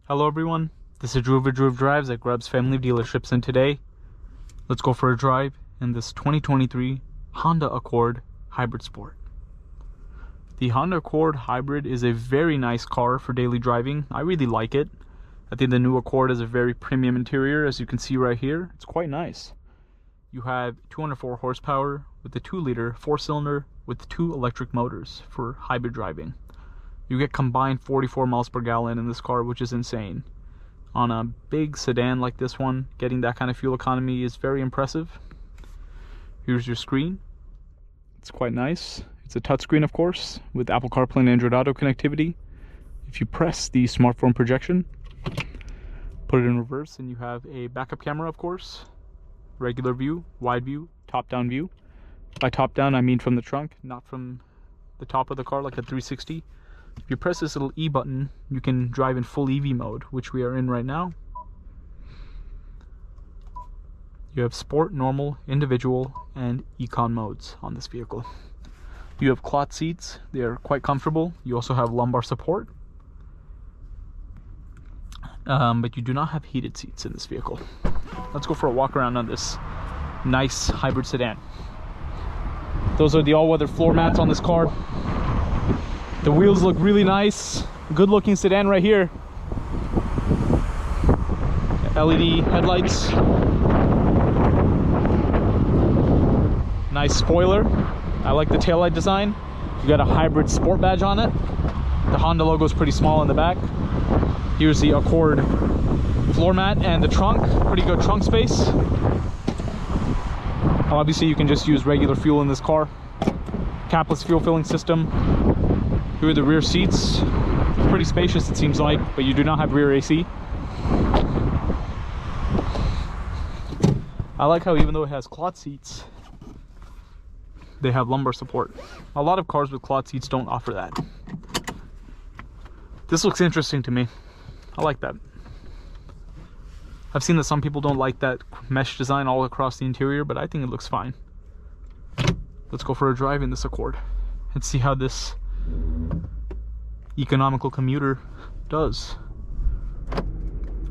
Hello everyone, this is Drew of Drew of Drives at Grubbs Family Dealerships, and today let's go for a drive in this 2023 Honda Accord Hybrid Sport. The Honda Accord Hybrid is a very nice car for daily driving. I really like it. I think the new Accord has a very premium interior, as you can see right here. It's quite nice. You have 204 horsepower with the 2-liter 4-cylinder with 2 electric motors for hybrid driving. You get combined 44 miles per gallon in this car, which is insane. On a big sedan like this one, getting that kind of fuel economy is very impressive. Here's your screen. It's quite nice. It's a touchscreen, of course, with Apple CarPlay and Android Auto connectivity. If you press the smartphone projection, put it in reverse, and you have a backup camera, of course, regular view, wide view, top-down view. By top-down, I mean from the trunk, not from the top of the car like a 360. If you press this little E button, you can drive in full EV mode, which we are in right now. You have sport, normal, individual, and econ modes on this vehicle. You have cloth seats. They are quite comfortable. You also have lumbar support. But you do not have heated seats in this vehicle. Let's go for a walk around on this nice hybrid sedan. Those are the all-weather floor mats on this car. The wheels look really nice. Good looking sedan right here. LED headlights. Nice spoiler. I like the taillight design. You got a hybrid sport badge on it. The Honda logo is pretty small in the back. Here's the Accord floor mat and the trunk. Pretty good trunk space. Obviously you can just use regular fuel in this car. Capless fuel filling system. Here are the rear seats. Pretty spacious, it seems like, but you do not have rear AC. I like how even though it has cloth seats, they have lumbar support. A lot of cars with cloth seats don't offer that. This looks interesting to me. I like that. I've seen that some people don't like that mesh design all across the interior, but I think it looks fine. Let's go for a drive in this Accord and see how this economical commuter does.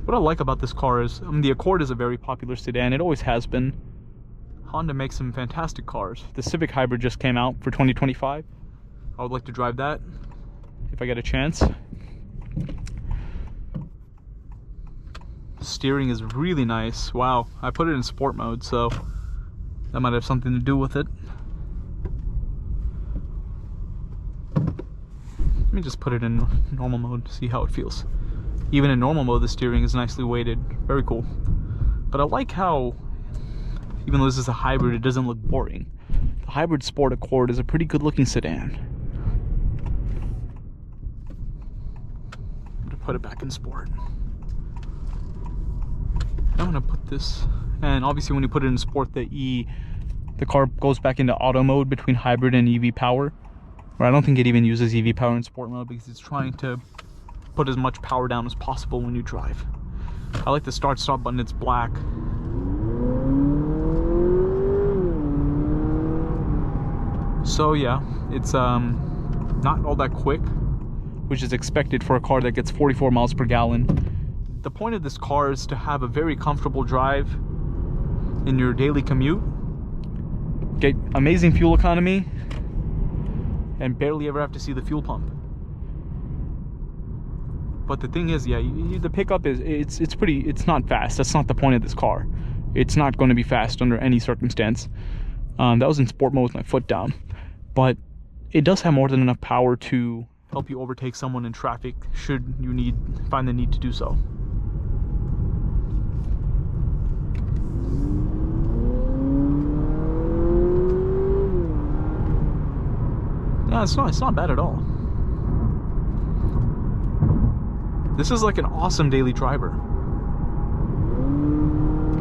What I like about this car is, the Accord is a very popular sedan. It always has been. Honda makes some fantastic cars. The Civic Hybrid just came out for 2025. I would like to drive that if I get a chance. Steering is really nice. Wow, I put it in sport mode, so that might have something to do with it. Let me just put it in normal mode to see how it feels. Even in normal mode, the steering is nicely weighted. Very cool. But I like how, even though this is a hybrid, it doesn't look boring. The Hybrid Sport Accord is a pretty good looking sedan. I'm gonna put it back in sport. I'm gonna put this, and obviously when you put it in sport, the car goes back into auto mode between hybrid and EV power. I don't think it even uses EV power in sport mode because it's trying to put as much power down as possible when you drive. I like the start stop button, it's black. So yeah, it's not all that quick, which is expected for a car that gets 44 miles per gallon. The point of this car is to have a very comfortable drive in your daily commute, get amazing fuel economy, and barely ever have to see the fuel pump. But the thing is, yeah, the pickup is it's not fast. That's not the point of this car. It's not going to be fast under any circumstance. That was in sport mode with my foot down, but it does have more than enough power to help you overtake someone in traffic should you find the need to do so. Yeah, it's not bad at all. This is like an awesome daily driver.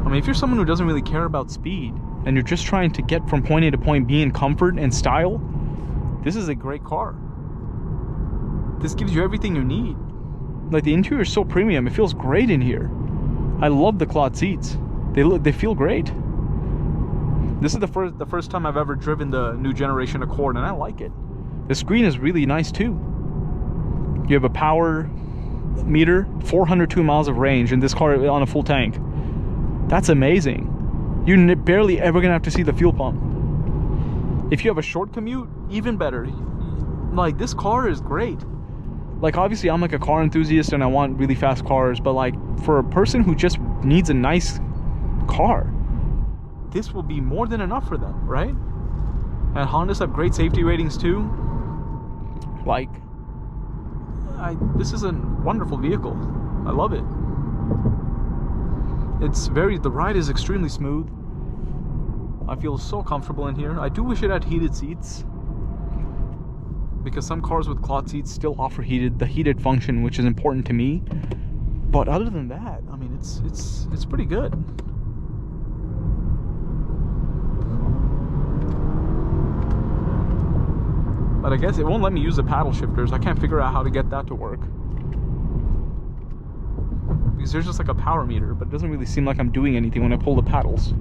I mean, if you're someone who doesn't really care about speed and you're just trying to get from point A to point B in comfort and style, this is a great car. This gives you everything you need. Like, the interior is so premium, it feels great in here. I love the cloth seats. They feel great. This is the first time I've ever driven the new generation Accord, and I like it. The screen is really nice too. You have a power meter, 402 miles of range in this car on a full tank. That's amazing. You're barely ever gonna have to see the fuel pump. If you have a short commute, even better. Like, this car is great. Like, obviously I'm like a car enthusiast and I want really fast cars, but like for a person who just needs a nice car, this will be more than enough for them, right? And Hondas have great safety ratings too. Like, this is a wonderful vehicle. I love it. The ride is extremely smooth. I feel so comfortable in here. I do wish it had heated seats, because some cars with cloth seats still offer the heated function, which is important to me. But other than that, I mean, it's pretty good. But I guess it won't let me use the paddle shifters. I can't figure out how to get that to work, because there's just like a power meter, but it doesn't really seem like I'm doing anything when I pull the paddles.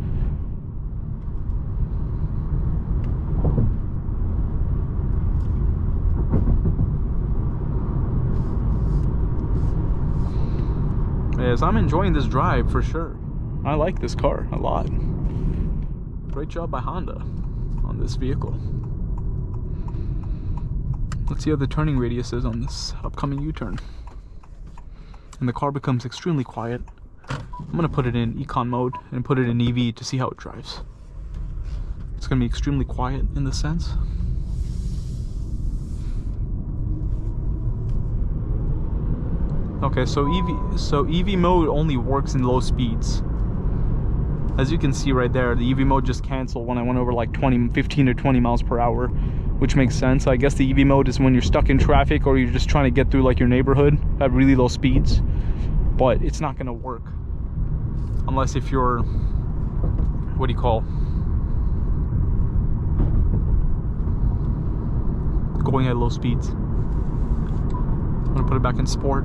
Yes, I'm enjoying this drive for sure. I like this car a lot. Great job by Honda on this vehicle. Let's see how the turning radius is on this upcoming U-turn. And the car becomes extremely quiet. I'm gonna put it in econ mode and put it in EV to see how it drives. It's gonna be extremely quiet in this sense. Okay, so EV mode only works in low speeds. As you can see right there, the EV mode just canceled when I went over like 15 to 20 miles per hour, which makes sense. I guess the EV mode is when you're stuck in traffic or you're just trying to get through like your neighborhood at really low speeds. But it's not gonna work unless if you're, what do you call, going at low speeds. I'm gonna put it back in sport.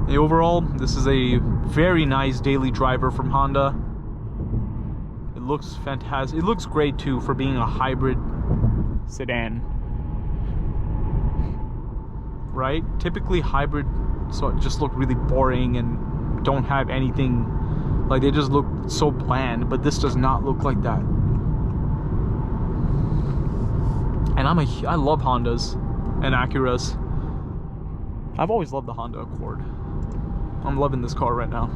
Overall, this is a very nice daily driver from Honda. It looks fantastic. It looks great too for being a hybrid sedan, right? Typically hybrid just look really boring and don't have anything, like they just look so bland, but this does not look like that. And I love Hondas and Acuras. I've always loved the Honda Accord. I'm loving this car right now.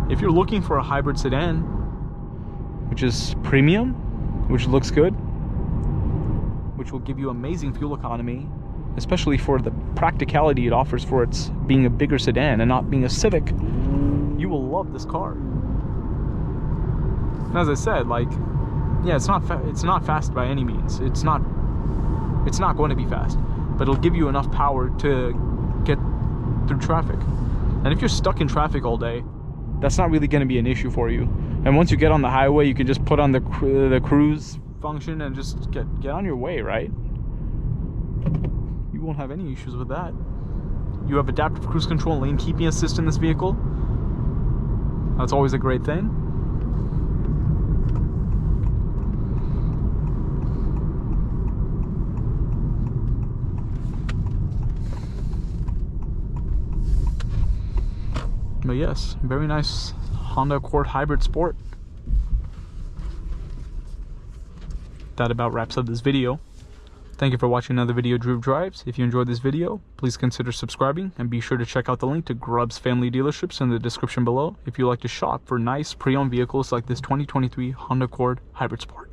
If you're looking for a hybrid sedan, which is premium, which looks good, which will give you amazing fuel economy, especially for the practicality it offers for its being a bigger sedan and not being a Civic, you will love this car. And as I said, like, yeah, it's not fast by any means. It's not going to be fast, but it'll give you enough power to get through traffic. And if you're stuck in traffic all day, that's not really going to be an issue for you. And once you get on the highway, you can just put on the cruise function and just get on your way, right? You won't have any issues with that. You have adaptive cruise control and lane keeping assist in this vehicle. That's always a great thing. But yes, very nice Honda Accord Hybrid Sport. That about wraps up this video. Thank you for watching another video of Drew Drives. If you enjoyed this video, please consider subscribing and be sure to check out the link to Grubbs Family Dealerships in the description below if you like to shop for nice pre-owned vehicles like this 2023 Honda Accord Hybrid Sport.